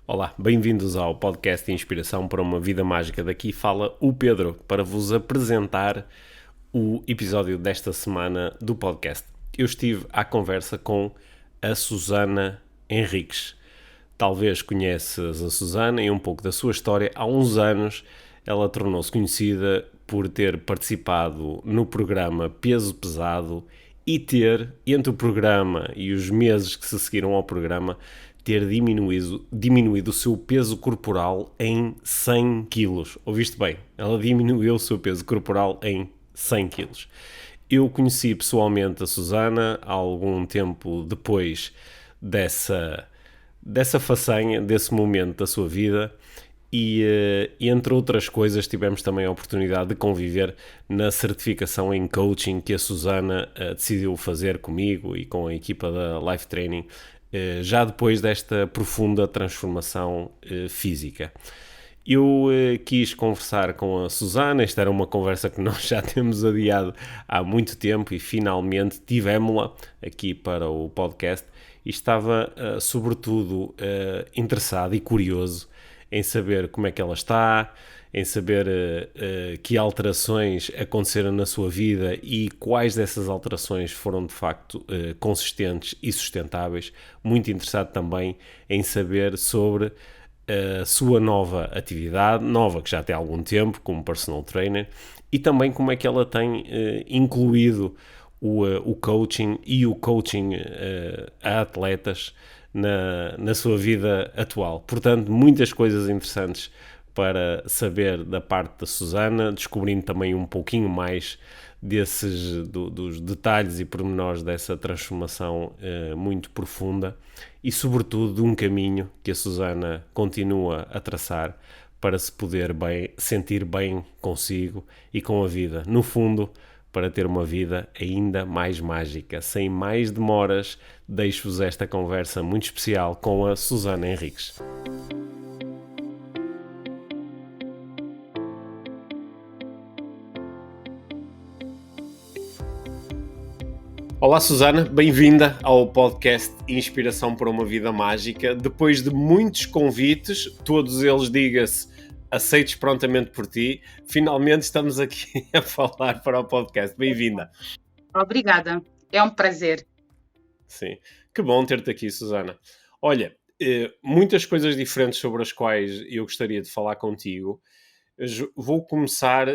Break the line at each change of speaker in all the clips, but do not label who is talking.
Olá, bem-vindos ao podcast de Inspiração para uma Vida Mágica. Daqui fala o Pedro para vos apresentar o episódio desta semana do podcast. Eu estive à conversa com a Susana Henriques. Talvez conheças a Susana e um pouco da sua história. Há uns anos ela tornou-se conhecida por ter participado no programa Peso Pesado e ter, entre o programa e os meses que se seguiram ao programa, ter diminuído o seu peso corporal em 100 quilos. Ouviste bem? Ela diminuiu o seu peso corporal em 100 quilos. Eu conheci pessoalmente a Susana há algum tempo depois dessa façanha, desse momento da sua vida e entre outras coisas tivemos também a oportunidade de conviver na certificação em coaching que a Susana decidiu fazer comigo e com a equipa da Life Training já depois desta profunda transformação física. Eu quis conversar com a Susana, esta era uma conversa que nós já temos adiado há muito tempo e finalmente tivemos-la aqui para o podcast e estava sobretudo interessado e curioso em saber como é que ela está, em saber que alterações aconteceram na sua vida e quais dessas alterações foram de facto consistentes e sustentáveis. Muito interessado também em saber sobre a sua nova atividade, nova que já tem algum tempo, como personal trainer, e também como é que ela tem incluído o coaching e o coaching a atletas na sua vida atual. Portanto, muitas coisas interessantes para saber da parte da Susana, descobrindo também um pouquinho mais dos detalhes e pormenores dessa transformação muito profunda e sobretudo de um caminho que a Susana continua a traçar para se poder sentir bem consigo e com a vida. No fundo, para ter uma vida ainda mais mágica. Sem mais demoras, deixo-vos esta conversa muito especial com a Susana Henriques. Olá Susana, bem-vinda ao podcast Inspiração para uma Vida Mágica. Depois de muitos convites, todos eles, diga-se, aceitos prontamente por ti, finalmente estamos aqui a falar para o podcast. Bem-vinda.
Obrigada, é um prazer.
Sim, que bom ter-te aqui, Susana. Olha, muitas coisas diferentes sobre as quais eu gostaria de falar contigo. Vou começar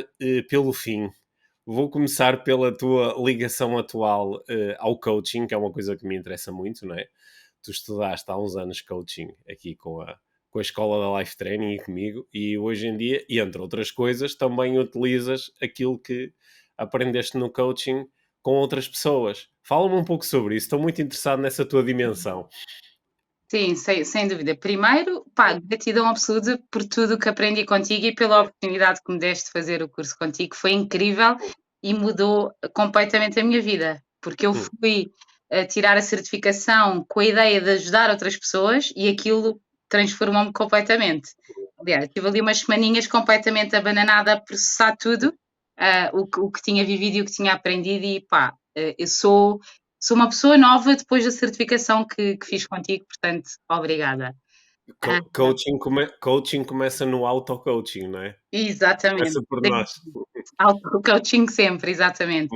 pelo fim. Vou começar pela tua ligação atual ao coaching, que é uma coisa que me interessa muito, não é? Tu estudaste há uns anos coaching aqui com a escola da Life Training e comigo, e hoje em dia, e entre outras coisas, também utilizas aquilo que aprendeste no coaching com outras pessoas. Fala-me um pouco sobre isso, estou muito interessado nessa tua dimensão.
Sim, sem dúvida. Primeiro, gratidão absoluta por tudo o que aprendi contigo e pela oportunidade que me deste de fazer o curso contigo. Foi incrível e mudou completamente a minha vida, porque eu fui tirar a certificação com a ideia de ajudar outras pessoas e aquilo transformou-me completamente. Aliás, tive ali umas semaninhas completamente abananada a processar tudo, o que tinha vivido e o que tinha aprendido e eu sou uma pessoa nova depois da certificação que fiz contigo, portanto, obrigada.
Coaching começa no auto-coaching, não é?
Exatamente.
Começa por nós.
Auto-coaching sempre, exatamente.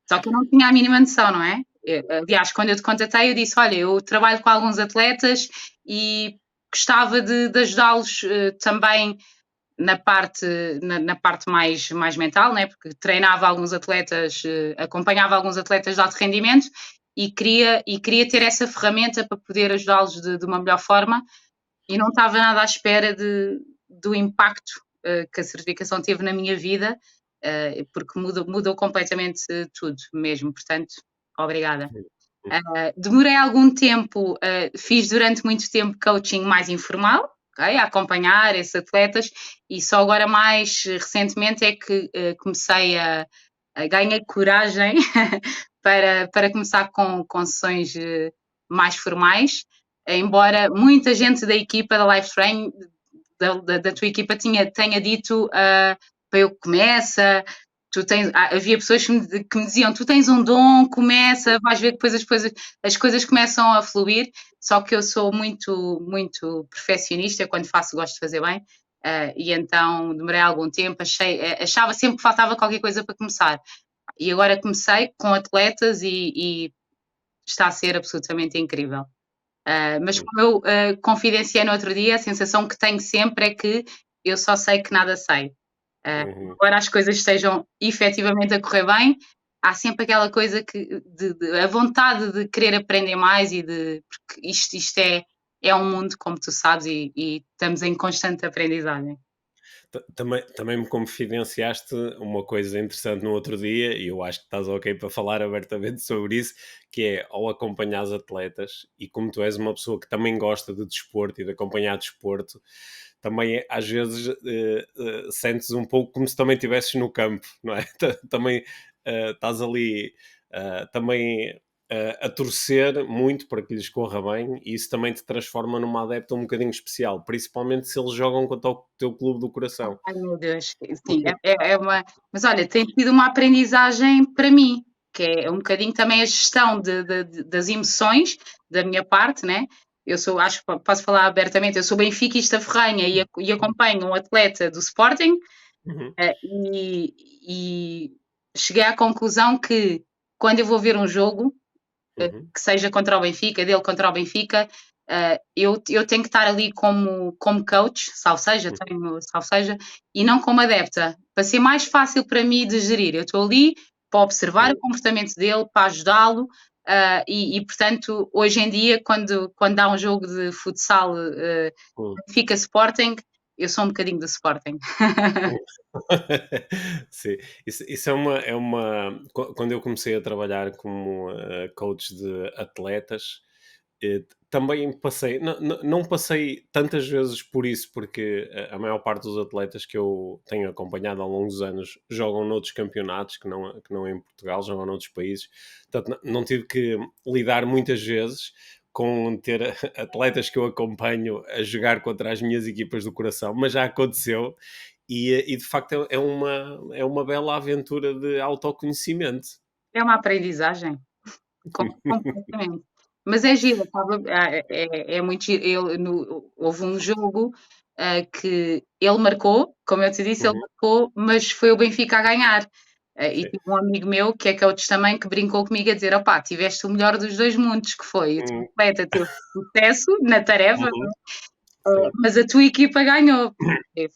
Só que eu não tinha a mínima noção, não é? Aliás, quando eu te contatei, eu disse: olha, eu trabalho com alguns atletas e gostava de ajudá-los também na parte mais mental, né? Porque treinava alguns atletas, acompanhava alguns atletas de alto rendimento e queria ter essa ferramenta para poder ajudá-los de uma melhor forma e não estava nada à espera do impacto que a certificação teve na minha vida, porque mudou completamente tudo mesmo, portanto, obrigada. Demorei algum tempo, fiz durante muito tempo coaching mais informal, a acompanhar esses atletas e só agora mais recentemente é que comecei a ganhar coragem para começar com sessões mais formais, embora muita gente da equipa da Life Training, da tua equipa tenha dito para eu que começa, havia pessoas que me diziam, tu tens um dom, começa, vais ver que depois as coisas começam a fluir, só que eu sou muito, muito perfeccionista, quando faço gosto de fazer bem, e então demorei algum tempo, achava sempre que faltava qualquer coisa para começar. E agora comecei com atletas e está a ser absolutamente incrível. Mas como eu confidenciei no outro dia, a sensação que tenho sempre é que eu só sei que nada sei.
Uhum.
Embora as coisas estejam efetivamente a correr bem, há sempre aquela coisa a vontade de querer aprender mais porque isto é um mundo, como tu sabes, e estamos em constante aprendizagem.
Também me confidenciaste uma coisa interessante no outro dia, e eu acho que estás ok para falar abertamente sobre isso, que é ao acompanhar os atletas, e como tu és uma pessoa que também gosta de desporto e de acompanhar desporto, também às vezes sentes um pouco como se também estivesses no campo, não é? Também estás ali também a torcer muito para que lhes corra bem, e isso também te transforma numa adepta um bocadinho especial, principalmente se eles jogam contra o teu clube do coração.
Ai meu Deus, sim, é uma, mas olha, tem sido uma aprendizagem para mim, que é um bocadinho também a gestão das emoções da minha parte, né? Acho que posso falar abertamente, eu sou benfiquista ferrenha e acompanho um atleta do Sporting,
Uhum,
e cheguei à conclusão que quando eu vou ver um jogo,
uhum,
que seja contra o Benfica, dele contra o Benfica, eu tenho que estar ali como coach,
uhum,
salvo seja, e não como adepta, para ser mais fácil para mim de gerir. Eu estou ali para observar o
uhum,
comportamento dele, para ajudá-lo, portanto, hoje em dia, quando há um jogo de futsal,
uhum.
Benfica Sporting, eu sou um bocadinho do Sporting.
Sim, isso quando eu comecei a trabalhar como coach de atletas, também passei, não passei tantas vezes por isso, porque a maior parte dos atletas que eu tenho acompanhado ao longo dos anos jogam noutros campeonatos que não em Portugal, jogam noutros países, portanto não tive que lidar muitas vezes com ter atletas que eu acompanho a jogar contra as minhas equipas do coração, mas já aconteceu e de facto é uma bela aventura de autoconhecimento.
É uma aprendizagem. Completamente. Mas é giro, estava é muito giro. Houve um jogo, que ele marcou, como eu te disse, ele
Uhum,
marcou, mas foi o Benfica a ganhar. E
sim.
tive um amigo meu, que é coach também, que brincou comigo a dizer: "Opá, tiveste o melhor dos 2 mundos, que foi o teu
Hum,
atleta teve sucesso na tarefa,
uhum, sim.
mas a tua equipa ganhou".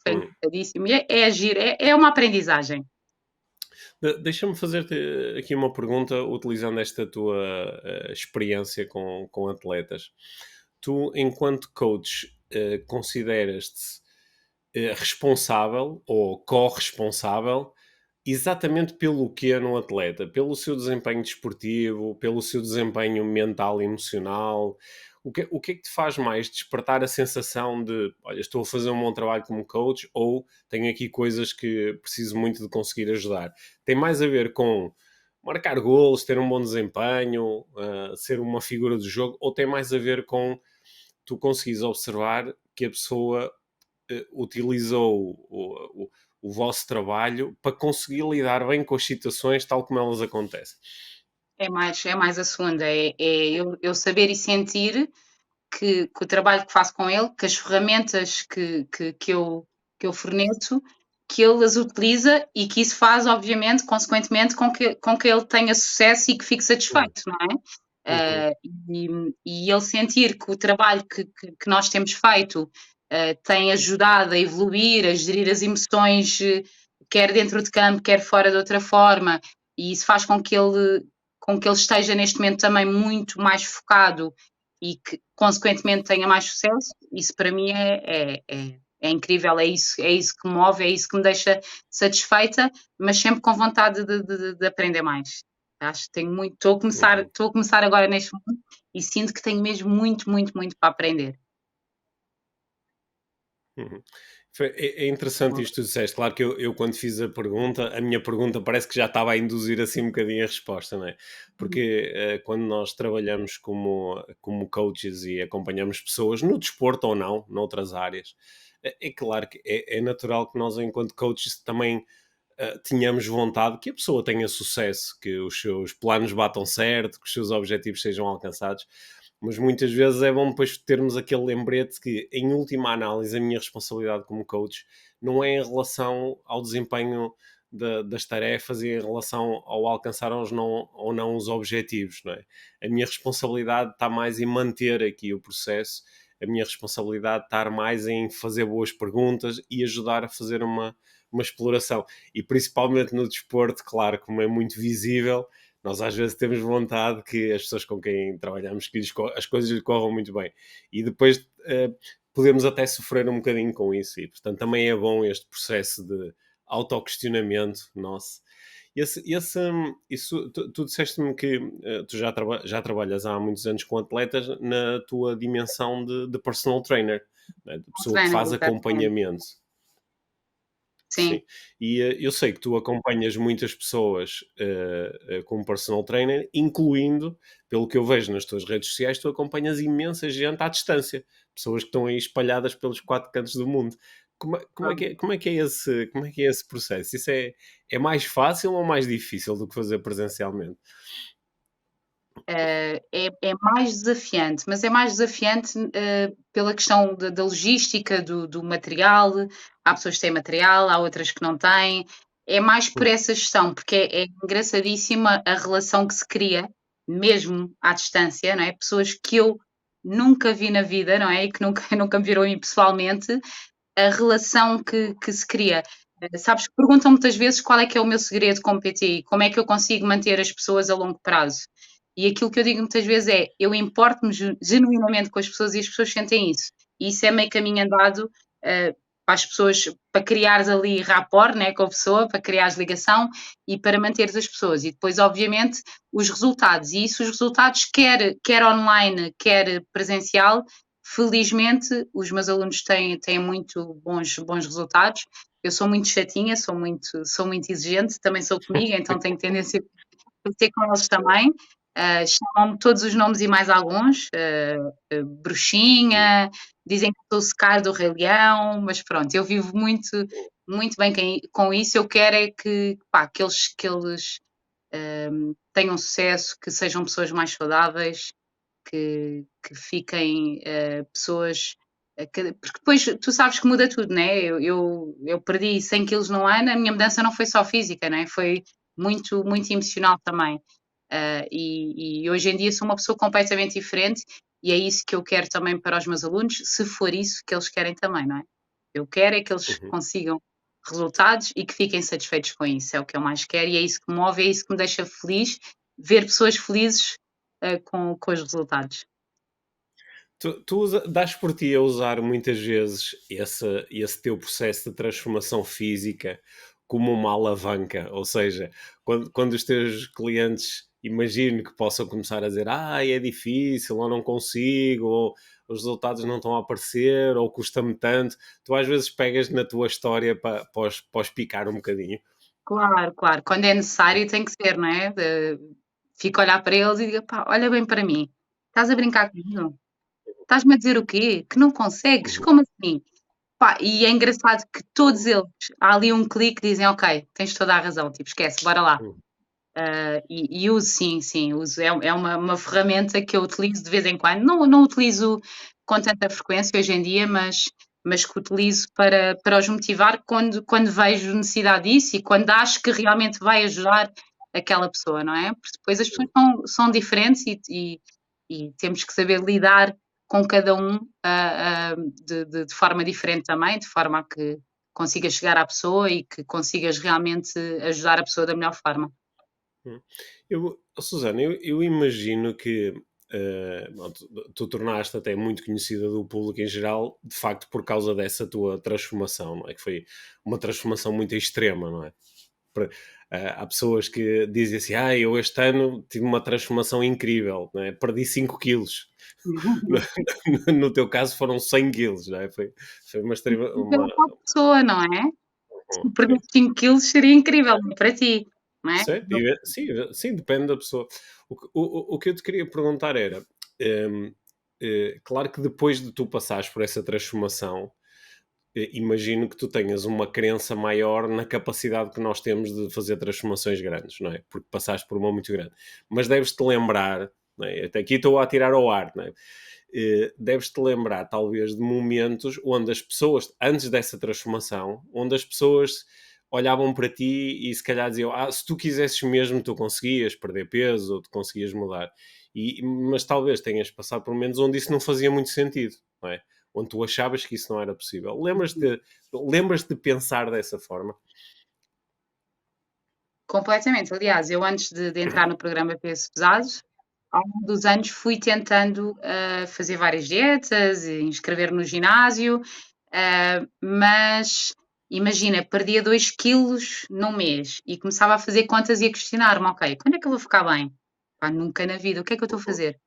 Foi
Hum.
engraçadíssimo e é giro, é uma aprendizagem.
Deixa-me fazer-te aqui uma pergunta utilizando esta tua experiência com atletas. Tu, enquanto coach, consideras-te responsável ou corresponsável exatamente pelo que é no atleta? Pelo seu desempenho desportivo, pelo seu desempenho mental e emocional? O que é que te faz mais despertar a sensação de, olha, estou a fazer um bom trabalho como coach ou tenho aqui coisas que preciso muito de conseguir ajudar? Tem mais a ver com marcar golos, ter um bom desempenho, ser uma figura do jogo, ou tem mais a ver com tu conseguires observar que a pessoa utilizou o vosso trabalho para conseguir lidar bem com as situações tal como elas acontecem?
É mais a segunda, eu saber e sentir que o trabalho que faço com ele, que as ferramentas que eu forneço, que ele as utiliza e que isso faz, obviamente, consequentemente, com que ele tenha sucesso e que fique
Uhum,
satisfeito, não é?
uhum,
E ele sentir que o trabalho que nós temos feito tem ajudado a evoluir, a gerir as emoções, quer dentro de campo, quer fora de outra forma, e isso faz com que ele esteja neste momento também muito mais focado e que consequentemente tenha mais sucesso, isso para mim é incrível, é isso que me move, é isso que me deixa satisfeita, mas sempre com vontade de aprender mais. Acho que tenho muito,
uhum,
estou a começar agora neste mundo e sinto que tenho mesmo muito, muito, muito para aprender.
uhum. É interessante isto que tu disseste. Claro que eu, quando fiz a minha pergunta parece que já estava a induzir assim um bocadinho a resposta, não é? Porque quando nós trabalhamos como coaches e acompanhamos pessoas no desporto ou não, noutras áreas, é claro que é natural que nós, enquanto coaches, também tínhamos vontade que a pessoa tenha sucesso, que os seus planos batam certo, que os seus objetivos sejam alcançados, mas muitas vezes é bom depois termos aquele lembrete que, em última análise, a minha responsabilidade como coach não é em relação ao desempenho das tarefas e em relação ao alcançar ou não os objetivos, não é? A minha responsabilidade está mais em manter aqui o processo, a minha responsabilidade está mais em fazer boas perguntas e ajudar a fazer uma exploração. E principalmente no desporto, claro, como é muito visível, nós às vezes temos vontade que as pessoas com quem trabalhamos, que as coisas lhe corram muito bem. E depois podemos até sofrer um bocadinho com isso. E, portanto, também é bom este processo de autoquestionamento nosso. Tu disseste-me que tu já trabalhas há muitos anos com atletas na tua dimensão de personal trainer, né? De
Um
pessoa que
treino,
faz
exatamente.
acompanhamento.
Sim,
Sim, e eu sei que tu acompanhas muitas pessoas como personal trainer, incluindo, pelo que eu vejo nas tuas redes sociais, tu acompanhas imensa gente à distância, pessoas que estão aí espalhadas pelos quatro cantos do mundo. Como é que é esse processo? Isso é mais fácil ou mais difícil do que fazer presencialmente?
é mais desafiante, mas é mais desafiante, pela questão da logística do material. Há pessoas que têm material, há outras que não têm. É mais por
Hum,
essa gestão, porque é engraçadíssima a relação que se cria, mesmo à distância, não é? Pessoas que eu nunca vi na vida, não é? E que nunca nunca me viram a mim pessoalmente, a relação que se cria. Sabes que perguntam muitas vezes qual é que é o meu segredo como PT, como é que eu consigo manter as pessoas a longo prazo. E aquilo que eu digo muitas vezes é: eu importo-me genuinamente com as pessoas e as pessoas sentem isso. E isso é meio caminho andado, para as pessoas, para criares ali rapport, né, com a pessoa, para criares ligação e para manteres as pessoas. E depois, obviamente, os resultados. E isso, os resultados, quer online, quer presencial, felizmente, os meus alunos têm muito bons resultados. Eu sou muito chatinha, sou muito exigente, também sou comigo, então tenho tendência a ser com eles também. Chamam-me todos os nomes e mais alguns,
hum,
bruxinha, dizem que sou o Scar do Rei Leão, mas pronto, eu vivo muito bem com isso. Eu quero é que, pá, que eles tenham sucesso, que sejam pessoas mais saudáveis, que fiquem pessoas. Porque depois tu sabes que muda tudo, né? Eu perdi 100 quilos num ano, a minha mudança não foi só física, né? Foi muito emocional também. E hoje em dia sou uma pessoa completamente diferente e é isso que eu quero também para os meus alunos, se for isso que eles querem também, não é? Eu quero é que eles
uhum.
consigam resultados e que fiquem satisfeitos com isso, é o que eu mais quero e é isso que me move, é isso que me deixa feliz, ver pessoas felizes com os resultados.
Dás por ti a usar muitas vezes esse teu processo de transformação física como uma alavanca, ou seja, quando os teus clientes imagino que possam começar a dizer é difícil, ou não consigo, ou os resultados não estão a aparecer, ou custa-me tanto, tu às vezes pegas na tua história para os picar um bocadinho.
Claro, claro, quando é necessário tem que ser, não é? Fico a olhar para eles e digo: "Pá, olha bem para mim, estás a brincar comigo? Estás-me a dizer o quê? Que não consegues?
Uhum,
Como assim?" Pá, e é engraçado que todos eles, há ali um clique, dizem: "Ok, tens toda a razão, tipo, esquece, bora lá."
uhum,
E uso, sim, sim, uso. É uma ferramenta que eu utilizo de vez em quando. Não utilizo com tanta frequência hoje em dia, mas que utilizo para os motivar quando vejo necessidade disso e quando acho que realmente vai ajudar aquela pessoa, não é? Porque depois as pessoas
uhum.
são diferentes e temos que saber lidar com cada um, de forma diferente também, de forma a que consigas chegar à pessoa e que consigas realmente ajudar a pessoa da melhor forma.
Hum. Susana, eu imagino que bom, tu tornaste até muito conhecida do público em geral, de facto, por causa dessa tua transformação, não é? Que foi uma transformação muito extrema, não é? Por- há pessoas que dizem assim: eu este ano tive uma transformação incrível, não é? Perdi 5 quilos. No teu caso foram 100 quilos, não é? Foi uma extrema.
Pela tal pessoa, não é? Se tu
Sim.
perdesses 5 quilos seria incrível para ti, não é?
Certo, sim, sim, depende da pessoa. O que eu te queria perguntar era: claro que depois de tu passares por essa transformação, imagino que tu tenhas uma crença maior na capacidade que nós temos de fazer transformações grandes, não é? Porque passaste por uma muito grande. Mas deves-te lembrar, não é? Até aqui estou a tirar ao ar, não é? Deves-te lembrar, talvez, de momentos onde as pessoas, antes dessa transformação, onde as pessoas olhavam para ti e se calhar diziam, se tu quisesses mesmo, tu conseguias perder peso ou tu conseguias mudar. Mas talvez tenhas passado por momentos onde isso não fazia muito sentido, não é? Onde tu achavas que isso não era possível. Lembras-te de pensar dessa forma?
Completamente. Aliás, eu antes de entrar no programa Peso Pesado, ao longo dos anos fui tentando fazer várias dietas, e inscrever no ginásio, mas imagina, perdia 2 quilos num mês e começava a fazer contas e a questionar-me, ok, quando é que eu vou ficar bem? Pá, nunca na vida, o que é que eu estou a
Uhum.
fazer?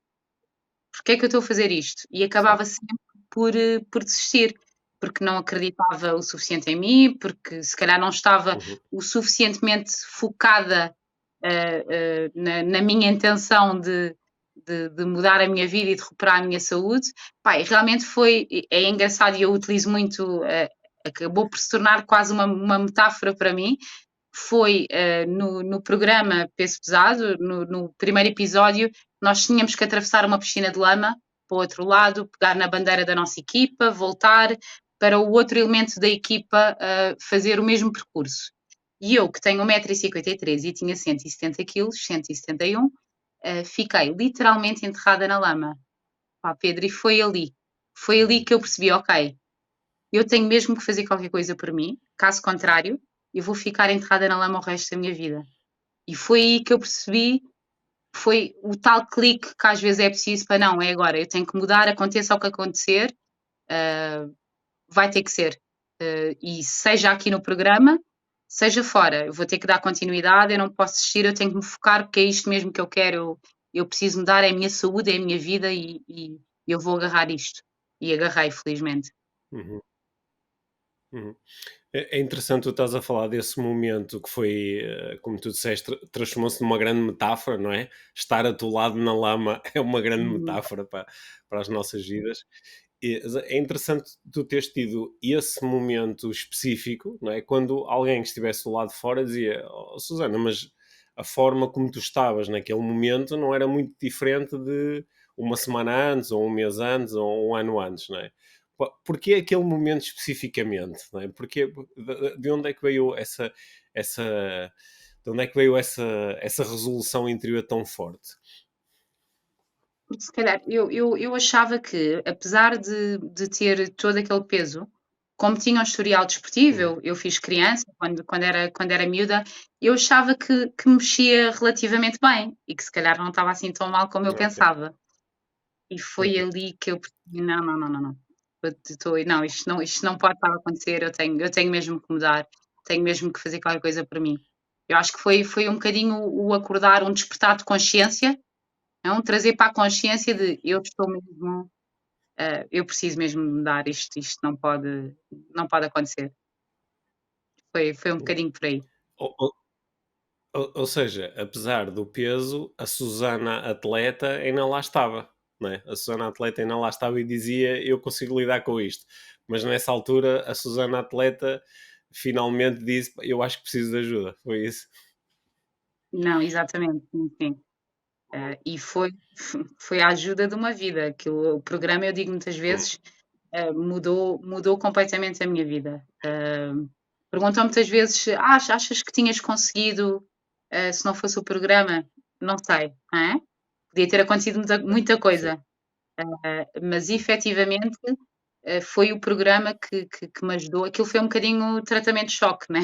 Porque é que eu estou a fazer isto? E
Certo.
acabava sempre por desistir, porque não acreditava o suficiente em mim, porque se calhar não estava
Uhum.
o suficientemente focada, na minha intenção de mudar a minha vida e de recuperar a minha saúde. Pá, e realmente é engraçado e eu utilizo muito, acabou por se tornar quase uma metáfora para mim, foi no programa Peso Pesado, no primeiro episódio, nós tínhamos que atravessar uma piscina de lama para o outro lado, pegar na bandeira da nossa equipa, voltar para o outro elemento da equipa fazer o mesmo percurso. E eu, que tenho 1,53 m e tinha 170 quilos, 171, fiquei literalmente enterrada na lama. Pá, Pedro, e foi ali
Uhum.
que eu percebi, ok, eu tenho mesmo que fazer qualquer coisa por mim, caso contrário, eu vou ficar enterrada na lama o resto da minha vida. E foi aí que eu percebi, foi o tal clique que às vezes é preciso para não, é agora, eu tenho que mudar, aconteça o que acontecer, uh, vai ter que ser. E seja aqui no programa, seja fora, eu vou ter que dar continuidade, eu não posso desistir, eu tenho que me focar porque é isto mesmo que eu quero, eu preciso mudar, é a minha saúde, é a minha vida e eu vou agarrar isto. E agarrei, felizmente.
Uhum. Uhum. É interessante tu estás a falar desse momento que foi, como tu disseste, transformou-se numa grande metáfora, não é? Estar atolado na lama é uma grande
Uhum.
metáfora para as nossas vidas. É interessante tu teres tido esse momento específico, não é? Quando alguém que estivesse do lado de fora dizia, Susana, mas a forma como tu estavas naquele momento não era muito diferente de uma semana antes, ou um mês antes, ou um ano antes, não é? Porquê aquele momento especificamente? Não é? De onde é que veio essa de onde é que veio essa resolução interior tão forte?
Porque se calhar eu achava que, apesar de ter todo aquele peso, como tinha um historial desportivo,
Uhum.
eu fiz criança, quando era miúda, eu achava que mexia relativamente bem e que se calhar não estava assim tão mal como eu
Ok.
pensava. E foi
Uhum.
ali que eu percebi: "Não, não, não, não, não, não, isto não pode estar a acontecer, eu tenho mesmo que mudar, tenho mesmo que fazer qualquer coisa por mim". Eu acho que foi um bocadinho o acordar, um despertar de consciência, não, trazer para a consciência de eu estou mesmo, eu preciso mesmo mudar, isto não pode acontecer. Foi um bocadinho por aí.
Ou, ou- ou seja, apesar do peso, a Susana atleta ainda lá estava, não é? A Susana atleta ainda lá estava e dizia eu consigo lidar com isto. Mas nessa altura a Susana atleta finalmente disse eu acho que preciso de ajuda. Foi isso?
Não, exatamente, sim, sim. E foi foi a ajuda de uma vida, que o programa, eu digo muitas
Hum.
vezes, mudou completamente a minha vida. Perguntam muitas vezes: achas que tinhas conseguido, se não fosse o programa?" Não sei, não é? Podia ter acontecido muita
Sim.
coisa, mas efetivamente, foi o programa que me ajudou. Aquilo foi um bocadinho tratamento de choque, né?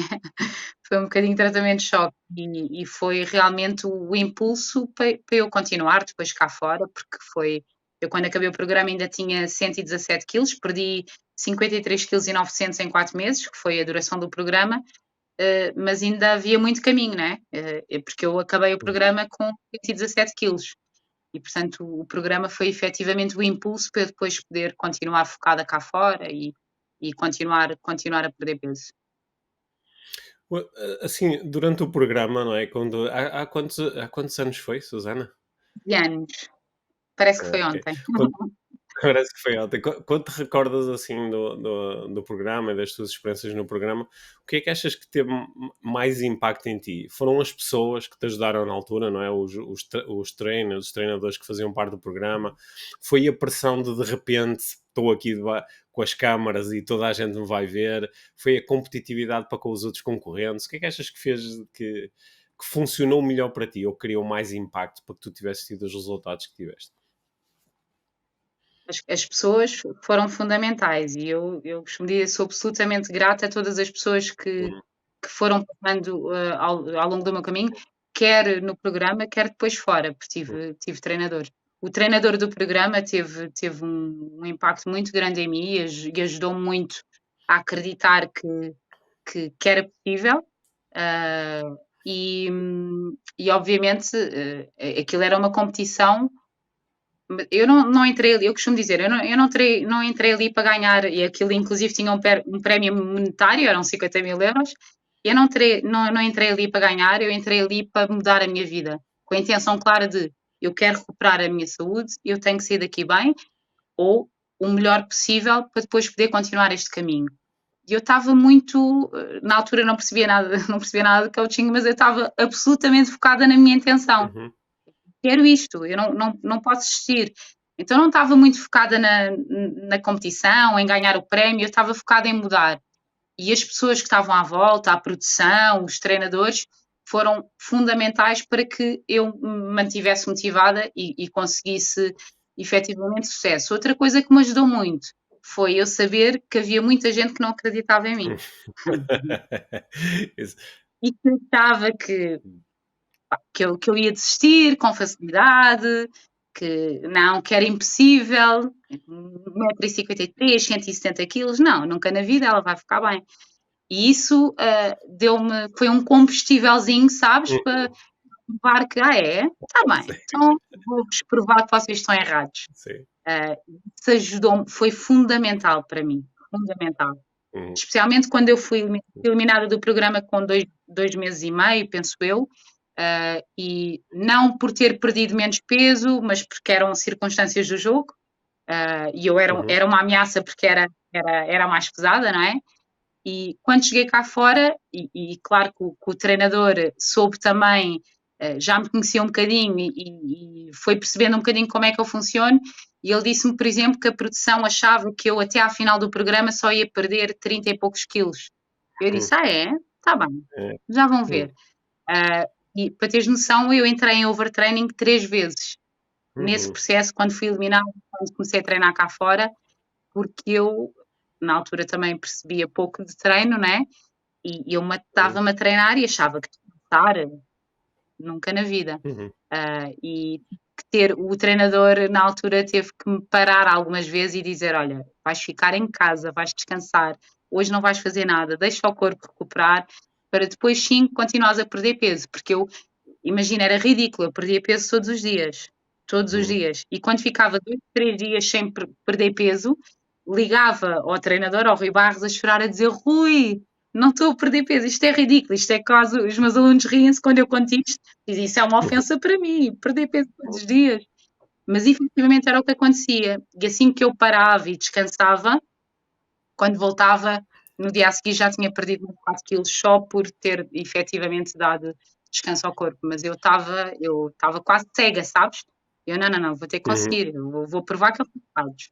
Foi um bocadinho tratamento de choque e foi realmente o impulso para eu continuar depois cá fora, porque eu quando acabei o programa ainda tinha 117 quilos, perdi 53,9 kg em 4 meses, que foi a duração do programa, mas ainda havia muito caminho, né, porque eu acabei o
Uhum.
programa com 117 quilos e portanto o programa foi efetivamente o impulso para eu depois poder continuar focada cá fora e continuar a perder peso.
Assim, durante o programa, não é? Há quantos anos foi, Susana?
E anos, parece que foi
Ok.
ontem.
Parece que foi ontem. Quando te recordas assim do programa e das tuas experiências no programa, o que é que achas que teve mais impacto em ti? Foram as pessoas que te ajudaram na altura, não é? Os trainers, os treinadores que faziam parte do programa? Foi a pressão de repente estou aqui com as câmaras e toda a gente me vai ver? Foi a competitividade para com os outros concorrentes? O que é que achas que fez que funcionou melhor para ti ou criou mais impacto para que tu tivesses tido os resultados que tiveste?
As pessoas foram fundamentais e eu costumo dizer, sou absolutamente grata a todas as pessoas
Uhum,
que foram passando, ao longo do meu caminho, quer no programa, quer depois fora, porque
uhum,
tive treinadores. O treinador do programa teve um impacto muito grande em mim e ajudou-me muito a acreditar que era possível, ah, e obviamente, aquilo era uma competição. Eu não entrei ali, eu costumo dizer, eu não entrei ali para ganhar, e aquilo inclusive tinha um prémio monetário, eram 50.000 euros. Eu não entrei ali para ganhar, eu entrei ali para mudar a minha vida, com a intenção clara de: "Eu quero recuperar a minha saúde, eu tenho que sair daqui bem, ou o melhor possível para depois poder continuar este caminho". E eu estava muito, na altura não percebia nada não percebia nada de coaching, mas eu estava absolutamente focada na minha intenção.
uhum,
Quero isto, eu não posso desistir. Então não estava muito focada na competição, em ganhar o prémio, eu estava focada em mudar. E as pessoas que estavam à volta, a produção, os treinadores, foram fundamentais para que eu me mantivesse motivada e conseguisse efetivamente sucesso. Outra coisa que me ajudou muito foi eu saber que havia muita gente que não acreditava em mim
Isso.
e que achava que eu ia desistir com facilidade, que era impossível, 1,53 m, 170 quilos, não, nunca na vida ela vai ficar bem. E isso, foi um combustívelzinho, sabes, para provar que: "Ah, é? Está bem,
Sim,
então vou-vos provar que vocês estão errados".
sim.
Ah, Isso ajudou-me, foi fundamental para mim, fundamental.
Uhum,
Especialmente quando eu fui eliminada do programa com dois meses e meio, penso eu, e não por ter perdido menos peso, mas porque eram circunstâncias do jogo, e eu
uhum,
era uma ameaça porque era a mais pesada, não é? E quando cheguei cá fora, e claro que o treinador soube também, já me conhecia um bocadinho e foi percebendo um bocadinho como é que eu funciono, e ele disse-me, por exemplo, que a produção achava que eu até à final do programa só ia perder 30 e poucos quilos. Eu
uhum,
disse: "Ah, é? Está bem,
é,
já vão
uhum,
ver". E para teres noção, eu entrei em overtraining 3 vezes. Nesse
uhum,
processo, quando fui eliminada, quando comecei a treinar cá fora, porque eu, na altura, também percebia pouco de treino, né, e eu
uhum,
matava-me a treinar e achava que descansar, nunca na vida.
uhum,
E que ter o treinador na altura teve que me parar algumas vezes e dizer: "Olha, vais ficar em casa, vais descansar, hoje não vais fazer nada, deixa o corpo recuperar, para depois sim continuares a perder peso", porque eu, imagina, era ridículo, eu perdia peso todos os
uhum.
dias. E quando ficava 2, 3 dias sem perder peso, ligava ao treinador, ao Rui Barros, a chorar, a dizer: "Rui, não estou a perder peso, isto é ridículo, isto é quase", os meus alunos riem-se quando eu conto isto, dizem: "Isso é uma ofensa para mim, perder peso todos os dias". Mas efetivamente era o que acontecia. E assim que eu parava e descansava, quando voltava, no dia a seguir já tinha perdido uns 4 quilos só por ter efetivamente dado descanso ao corpo, mas eu estava quase cega, sabes? Eu: "Não, não, não, vou ter que
Uhum,
conseguir, eu vou provar que eu sou capaz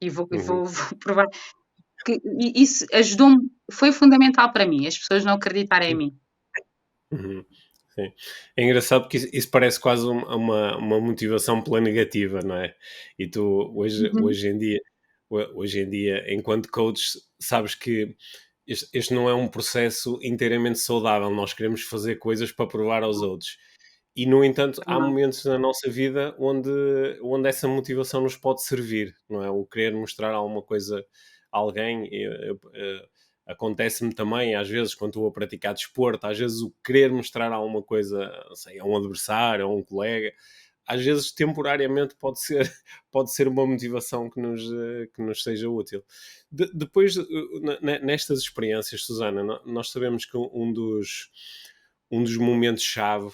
e vou e
uhum,
vou vou provar", e isso ajudou-me, foi fundamental para mim, as pessoas não acreditarem em
uhum,
mim.
uhum. Sim. É engraçado porque isso parece quase uma motivação pela negativa, não é? E tu
Uhum.
hoje em dia, enquanto coach, sabes que este não é um processo inteiramente saudável. Nós queremos fazer coisas para provar aos outros. E, no entanto, há
Claro.
momentos na nossa vida onde essa motivação nos pode servir, não é? O querer mostrar alguma coisa a alguém. Acontece-me também, às vezes, quando estou a praticar desporto, às vezes o querer mostrar alguma coisa, não sei, a um adversário, a um colega, às vezes temporariamente pode ser uma motivação que nos seja útil. Depois, nestas experiências, Susana, nós sabemos que um dos momentos-chave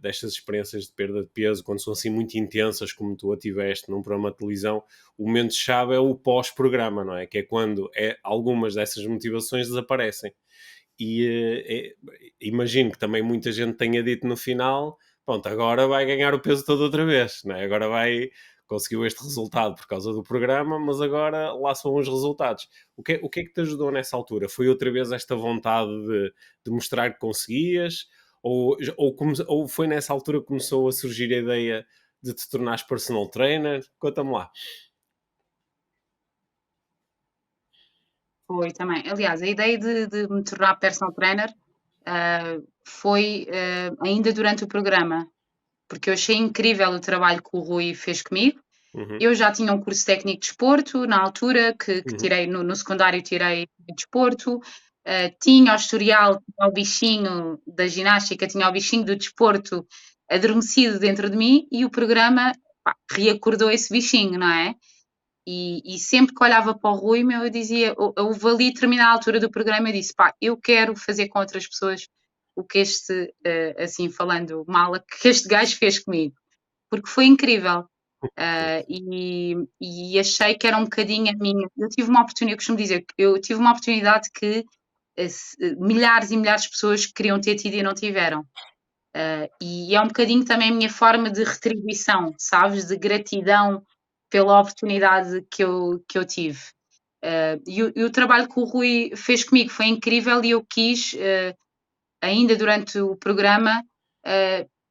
destas experiências de perda de peso, quando são assim muito intensas, como tu a tiveste num programa de televisão, o momento-chave é o pós-programa, não é? Que é quando algumas dessas motivações desaparecem. E imagino que também muita gente tenha dito no final, pronto, agora vai ganhar o peso todo outra vez, não é? Agora conseguiu este resultado por causa do programa, mas agora lá são os resultados. O que é que te ajudou nessa altura? Foi outra vez esta vontade de mostrar que conseguias? Ou foi nessa altura que começou a surgir a ideia de te tornares personal trainer? Conta-me lá.
Foi também. Aliás, a ideia de me tornar personal trainer foi ainda durante o programa, porque eu achei incrível o trabalho que o Rui fez comigo.
Uhum,
Eu já tinha um curso técnico de desporto na altura, que
uhum,
tirei no secundário, tirei de desporto. Tinha o historial, tinha o bichinho da ginástica, tinha o bichinho do desporto adormecido dentro de mim, e o programa, pá, reacordou esse bichinho, não é? E sempre que olhava para o Rui, eu dizia, houve ali determinada altura do programa, eu disse, pá, eu quero fazer com outras pessoas o que este, assim falando mal, que este gajo fez comigo, porque foi incrível. E achei que era um bocadinho a minha. Eu tive uma oportunidade, eu costumo dizer, eu tive uma oportunidade que milhares e milhares de pessoas queriam ter tido e não tiveram. E é um bocadinho também a minha forma de retribuição, sabes? De gratidão pela oportunidade que eu tive. E o trabalho que o Rui fez comigo foi incrível, e eu quis, ainda durante o programa,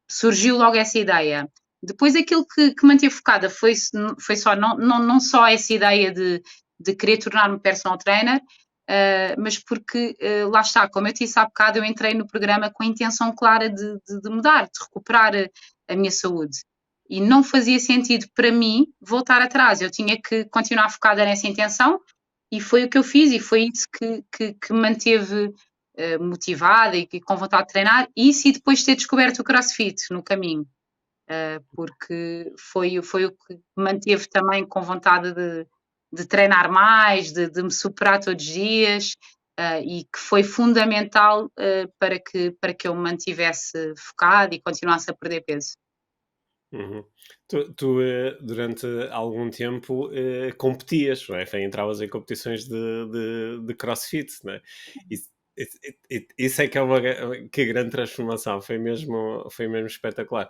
surgiu logo essa ideia. Depois aquilo que manteve focada foi só, não só essa ideia de querer tornar-me personal trainer, mas porque, lá está, como eu te disse há bocado, eu entrei no programa com a intenção clara de mudar, de recuperar a minha saúde. E não fazia sentido para mim voltar atrás, eu tinha que continuar focada nessa intenção, e foi o que eu fiz, e foi isso que me manteve motivada e com vontade de treinar, isso, e depois ter descoberto o CrossFit no caminho, porque foi o que me manteve também com vontade de treinar mais, de me superar todos os dias, e que foi fundamental para que eu me mantivesse focado e continuasse a perder peso.
uhum. Tu, durante algum tempo competias, não é? Entravas em competições de CrossFit, não é? Isso, isso é que é que grande transformação, foi mesmo espetacular.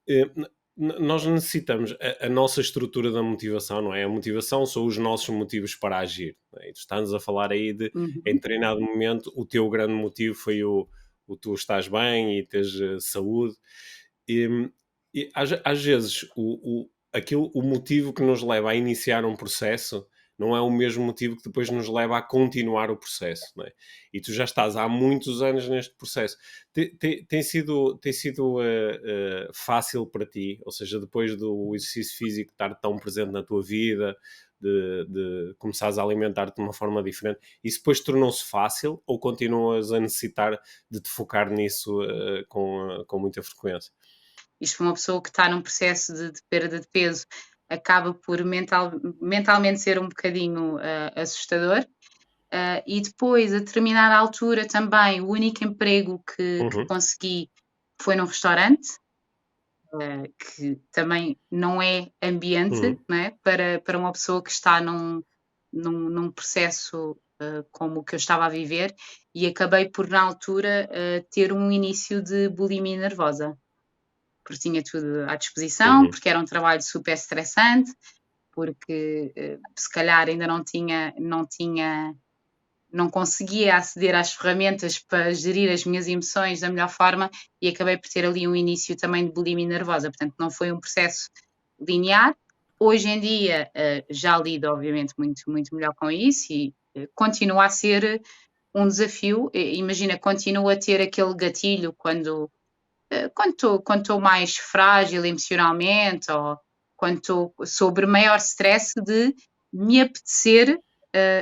Eh, Nós necessitamos a nossa estrutura da motivação, não é? A motivação são os nossos motivos para agir. Não é? E tu estás a falar aí de, em
Uhum.
determinado momento, o teu grande motivo foi o tu estás bem e teres saúde. E, às vezes o motivo que nos leva a iniciar um processo não é o mesmo motivo que depois nos leva a continuar o processo, não é? E tu já estás há muitos anos neste processo. Tem sido fácil para ti, ou seja, depois do exercício físico estar tão presente na tua vida, de começares a alimentar-te de uma forma diferente, isso depois tornou-se fácil ou continuas a necessitar de te focar nisso com muita frequência?
Isto para uma pessoa que está num processo de perda de peso, acaba por mentalmente ser um bocadinho assustador. E depois, a determinada altura também, o único emprego que
Uhum,
consegui foi num restaurante, que também não é ambiente,
uhum,
não é? Para uma pessoa que está num processo como o que eu estava a viver, e acabei por, na altura, ter um início de bulimia nervosa, porque tinha tudo à disposição,
uhum,
porque era um trabalho super estressante, porque se calhar ainda não conseguia aceder às ferramentas para gerir as minhas emoções da melhor forma, e acabei por ter ali um início também de bulimia nervosa. Portanto, não foi um processo linear. Hoje em dia, já lido obviamente muito, muito melhor com isso, e continua a ser um desafio. Imagina, continuo a ter aquele gatilho quando estou mais frágil emocionalmente, ou quando estou sobre maior stress, de me apetecer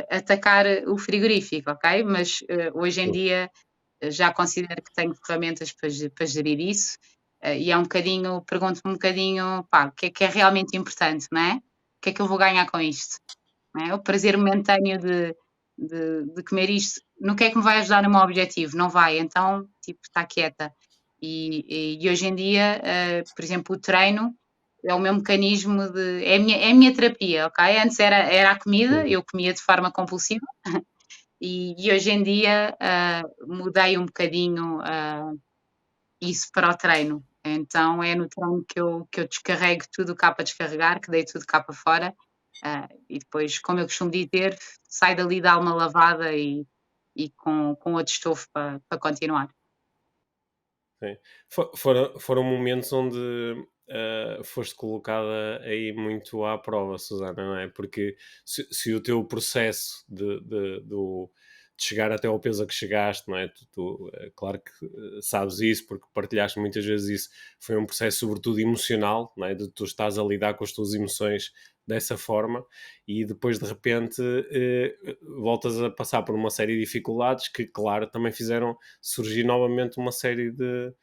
atacar o frigorífico, ok? Mas hoje em
sim.
dia já considero que tenho ferramentas para gerir isso, e é um bocadinho, pergunto-me um bocadinho, pá, o que é realmente importante, não é? O que é que eu vou ganhar com isto? Não é? O prazer momentâneo de comer isto, no que é que me vai ajudar no meu objetivo? Não vai, então, tipo, está quieta. E hoje em dia, por exemplo, o treino é o meu mecanismo é a minha terapia, ok? Antes era a comida,
Uhum.
eu comia de forma compulsiva, e hoje em dia mudei um bocadinho isso para o treino. Então é no treino que eu descarrego tudo o cá para descarregar, que dei tudo cá para fora, e depois, como eu costumo dizer, sai dali da alma lavada e com outro estofo para continuar.
Sim. Foram momentos onde foste colocada aí muito à prova, Susana, não é? Porque se o teu processo de chegar até ao peso a que chegaste, não é? Claro que sabes isso, porque partilhaste muitas vezes isso, foi um processo sobretudo emocional, não é? De tu estás a lidar com as tuas emoções dessa forma e depois de repente voltas a passar por uma série de dificuldades que, claro, também fizeram surgir novamente uma série de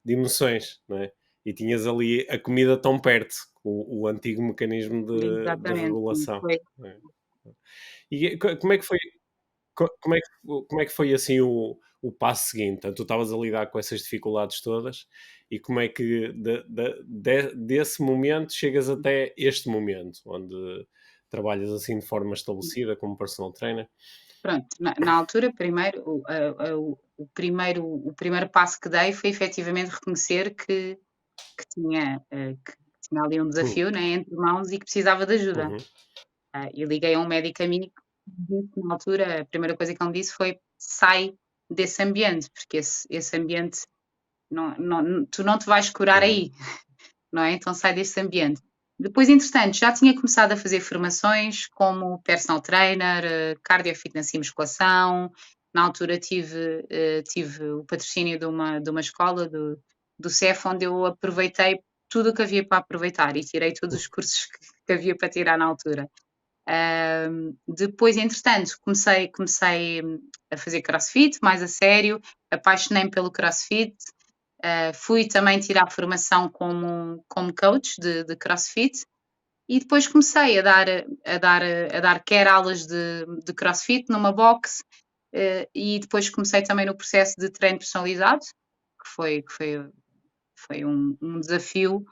emoções, não é? E tinhas ali a comida tão perto, o antigo mecanismo de
Exatamente, sim,
regulação.
foi.
Não é? E como é que foi, como é que foi assim o passo seguinte? Portanto, tu estavas a lidar com essas dificuldades todas e como é que desse momento chegas até este momento, onde trabalhas assim de forma estabelecida como personal trainer?
Pronto, na altura, primeiro, o primeiro passo que dei foi efetivamente reconhecer que tinha ali um
Hum,
desafio, né, entre mãos e que precisava de ajuda.
uhum,
E liguei a um médico amigo que me disse na altura, a primeira coisa que ele me disse foi: "Sai desse ambiente, porque esse ambiente tu não te vais curar
uhum,
aí, não é? Então sai desse ambiente". Depois, entretanto, já tinha começado a fazer formações como personal trainer, cardio, fitness e musculação. Na altura tive o patrocínio de uma escola do CEF, onde eu aproveitei tudo o que havia para aproveitar e tirei todos os cursos que havia para tirar na altura. Depois, entretanto, comecei a fazer crossfit mais a sério, apaixonei-me pelo crossfit, fui também tirar formação como coach de crossfit e depois comecei a dar quer aulas de crossfit numa box, e depois comecei também no processo de treino personalizado, que foi um desafio.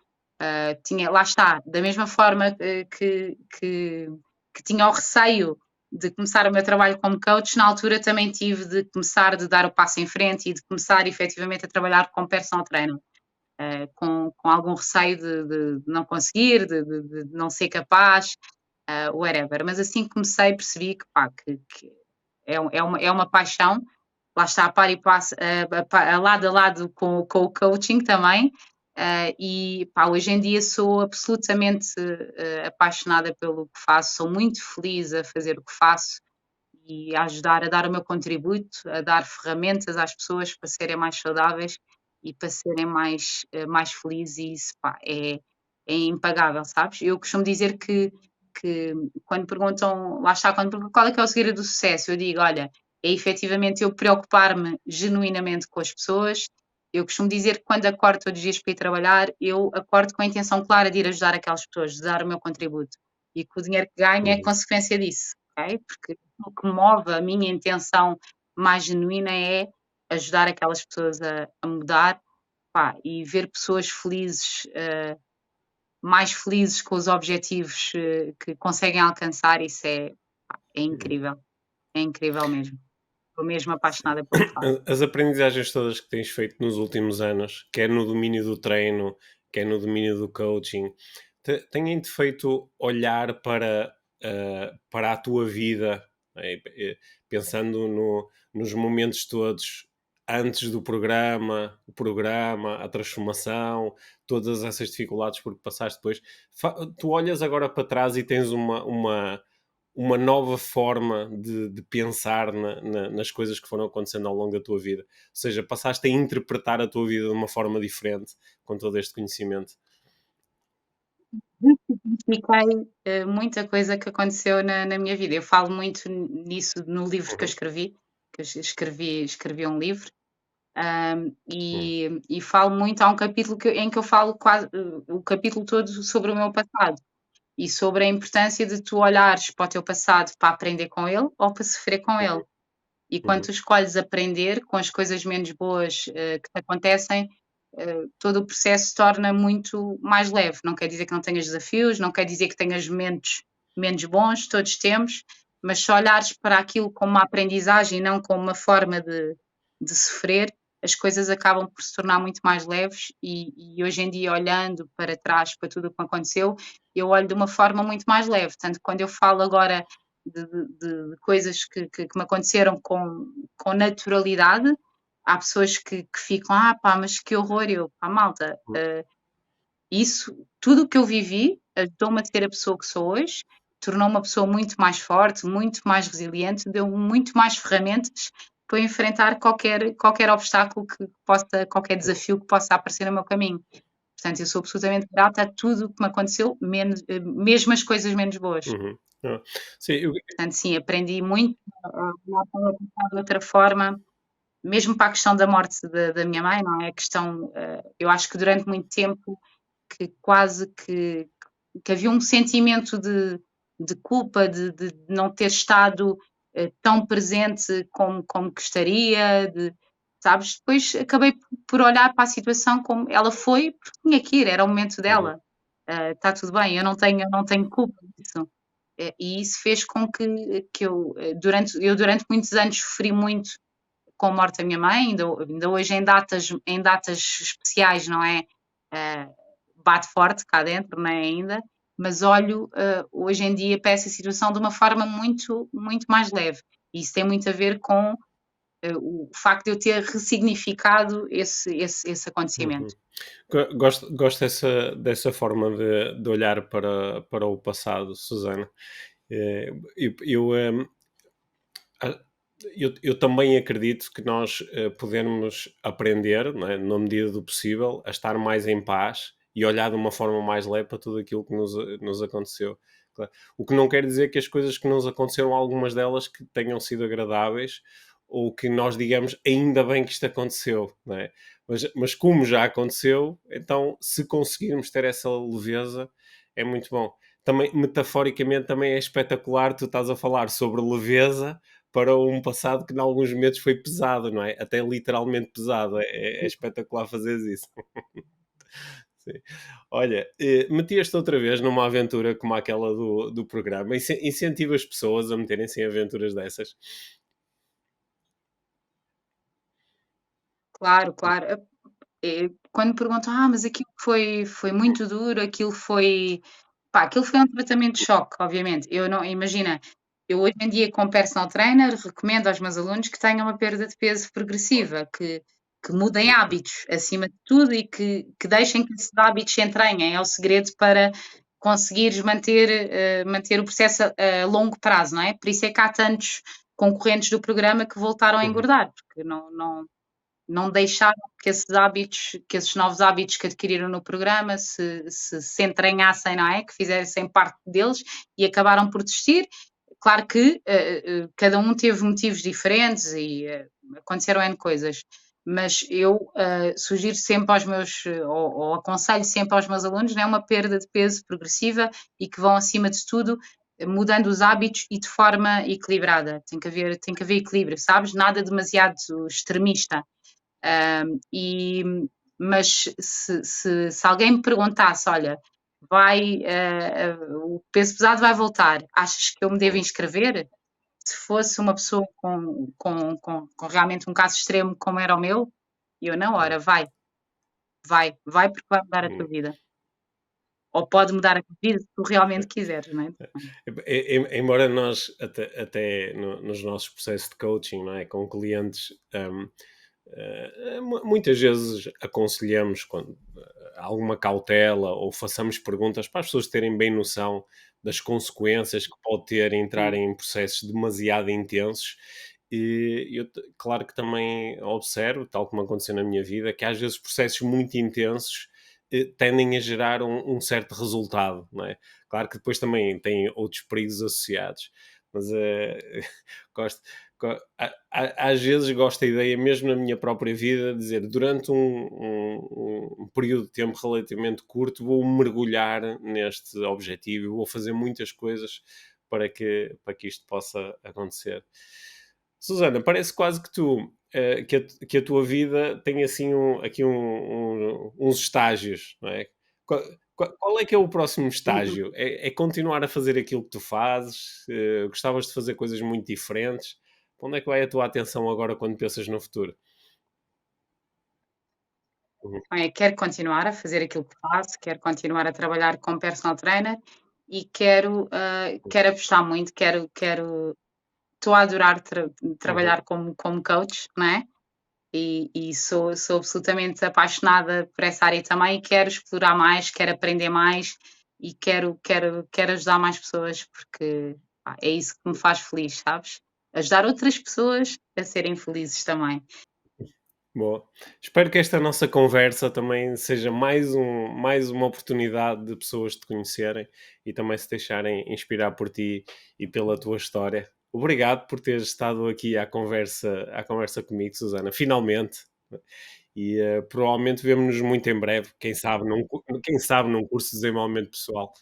Lá está, da mesma forma que tinha o receio de começar o meu trabalho como coach, na altura também tive de começar, de dar o passo em frente e de começar efetivamente a trabalhar como personal trainer, com algum receio de não conseguir, de não ser capaz, whatever. Mas assim que comecei percebi que, pá, que é uma paixão, lá está a par e passo, a lado a lado com o coaching também, e pá, hoje em dia sou absolutamente apaixonada pelo que faço, sou muito feliz a fazer o que faço e a ajudar a dar o meu contributo, a dar ferramentas às pessoas para serem mais saudáveis e para serem mais felizes e isso, pá, é impagável, sabes? Eu costumo dizer que quando perguntam, lá está, quando perguntam qual é que é o segredo do sucesso, eu digo, olha, é efetivamente eu preocupar-me genuinamente com as pessoas. Eu costumo dizer que quando acordo todos os dias para ir trabalhar, eu acordo com a intenção clara de ir ajudar aquelas pessoas, de dar o meu contributo. E que o dinheiro que ganho é
uhum,
consequência disso, ok? Porque o que move a minha intenção mais genuína é ajudar aquelas pessoas a mudar, pá, e ver pessoas felizes, mais felizes com os objetivos que conseguem alcançar, isso é
uhum.
incrível, é incrível mesmo. Estou mesmo apaixonada pelo que faço.
As aprendizagens todas que tens feito nos últimos anos, quer no domínio do treino, quer no domínio do coaching, têm-te feito olhar para a tua vida, pensando nos momentos todos antes do programa, o programa, a transformação, todas essas dificuldades por que passaste depois. Tu olhas agora para trás e tens uma nova forma de pensar nas coisas que foram acontecendo ao longo da tua vida. Ou seja, passaste a interpretar a tua vida de uma forma diferente com todo este conhecimento.
Desmistifiquei muita coisa que aconteceu na minha vida. Eu falo muito nisso no livro que eu
Uhum,
escrevi, que eu escrevi um livro,
uhum,
e falo muito, há um capítulo em que eu falo quase o capítulo todo sobre o meu passado. e sobre a importância de tu olhares para o teu passado para aprender com ele ou para sofrer com ele. E quando
Uhum.
tu escolhes aprender com as coisas menos boas, que te acontecem, todo o processo se torna muito mais leve. Não quer dizer que não tenhas desafios, não quer dizer que tenhas momentos menos bons, todos temos, mas se olhares para aquilo como uma aprendizagem e não como uma forma de sofrer, as coisas acabam por se tornar muito mais leves e hoje em dia, olhando para trás, para tudo o que me aconteceu, eu olho de uma forma muito mais leve. Tanto que quando eu falo agora de coisas que me aconteceram com naturalidade, há pessoas que ficam: "Ah pá, mas que horror", eu: "Pá malta,
Uhum.
isso tudo o que eu vivi ajudou-me a ser a pessoa que sou hoje, tornou-me uma pessoa muito mais forte, muito mais resiliente, deu-me muito mais ferramentas para eu enfrentar qualquer obstáculo que possa qualquer desafio que possa aparecer no meu caminho. Portanto, eu sou absolutamente grata a tudo o que me aconteceu, menos mesmo as coisas menos boas.
Uhum. Ah, sim, eu
Portanto, sim, aprendi muito a olhar para o passado de outra forma, mesmo para a questão da morte da minha mãe, não é? A questão, eu acho que durante muito tempo que quase que havia um sentimento de culpa, de não ter estado, tão presente como gostaria, sabes? Depois acabei por olhar para a situação como ela foi, porque tinha que ir, era o momento
uhum.
dela. Está tudo bem, eu não tenho culpa disso. E isso fez com que eu durante muitos anos sofri muito com a morte da minha mãe, ainda hoje em datas especiais, não é, eh, bate forte cá dentro, não é ainda, mas olho, hoje em dia para essa situação de uma forma muito, muito mais leve. E isso tem muito a ver com, o facto de eu ter ressignificado esse
Uhum.
acontecimento.
Gosto dessa forma de olhar para o passado, Susana. Eh, ah, eu também acredito que nós podemos aprender, não é, na medida do possível, a estar mais em paz e olhar de uma forma mais leve para tudo aquilo que nos aconteceu. Claro. O que não quer dizer que as coisas que nos aconteceram, algumas delas que tenham sido agradáveis ou que nós digamos ainda bem que isto aconteceu, não é? Mas como já aconteceu, então se conseguirmos ter essa leveza, é muito bom. Também, metaforicamente, também é espetacular. Tu estás a falar sobre leveza para um passado que, em alguns momentos, foi pesado, não é? Até literalmente pesado. É espetacular fazer isso. Sim. Olha, metias-te outra vez numa aventura como aquela do programa. Incentiva as pessoas a meterem-se em aventuras dessas.
Claro, claro. Quando me perguntam: "Ah, mas aquilo foi muito duro, aquilo foi". Pá, aquilo foi um tratamento de choque, obviamente. Eu não imagina, eu hoje em dia como personal trainer recomendo aos meus alunos que tenham uma perda de peso progressiva, que mudem hábitos acima de tudo e que deixem que esses hábitos se entranhem, é o segredo para conseguires manter o processo a longo prazo, não é? Por isso é que há tantos concorrentes do programa que voltaram a
Uhum.
engordar, porque não deixaram que esses novos hábitos que adquiriram no programa se entranhassem, não é? Que fizessem parte deles e acabaram por desistir. Claro que cada um teve motivos diferentes e aconteceram N coisas, mas eu sugiro sempre aos meus, ou aconselho sempre aos meus alunos, né, uma perda de peso progressiva e que vão, acima de tudo, mudando os hábitos e de forma equilibrada. Tem que haver equilíbrio, sabes? Nada demasiado extremista. E, mas se alguém me perguntasse, olha, o peso pesado vai voltar, achas que eu me devo inscrever? Se fosse uma pessoa com realmente um caso extremo como era o meu, eu não, ora, vai porque vai mudar a tua
Uhum.
vida. Ou pode mudar a tua vida se tu realmente quiseres, não é?
Embora nós, até nos nossos processos de coaching, não é? Com clientes, muitas vezes aconselhamos quando alguma cautela ou façamos perguntas para as pessoas terem bem noção das consequências que pode ter entrar
Sim,
em processos demasiado intensos. E eu, claro que também observo, tal como aconteceu na minha vida, que às vezes processos muito intensos tendem a gerar um certo resultado, não é? Claro que depois também tem outros perigos associados, mas gosto. Às vezes gosto da ideia, mesmo na minha própria vida, de dizer durante um período de tempo relativamente curto, vou mergulhar neste objetivo, vou fazer muitas coisas para que isto possa acontecer. Susana, parece quase que que a tua vida tem assim uns estágios, não é? Qual, qual é que é o próximo
Uhum.
estágio? É continuar a fazer aquilo que tu fazes? Gostavas de fazer coisas muito diferentes? Para onde é que vai a tua atenção agora quando pensas no futuro? Uhum,
Quero continuar a fazer aquilo que faço, quero continuar a trabalhar como personal trainer e quero apostar muito, estou a adorar
uhum,
trabalhar como coach, não é? E sou absolutamente apaixonada por essa área também e quero explorar mais, quero aprender mais e quero ajudar mais pessoas porque é isso que me faz feliz, sabes? Ajudar outras pessoas a serem felizes também.
boa. Espero que esta nossa conversa também seja mais uma oportunidade de pessoas te conhecerem e também se deixarem inspirar por ti e pela tua história. Obrigado por teres estado aqui à conversa comigo, Susana, finalmente. E provavelmente vemo-nos muito em breve, quem sabe num curso de desenvolvimento pessoal.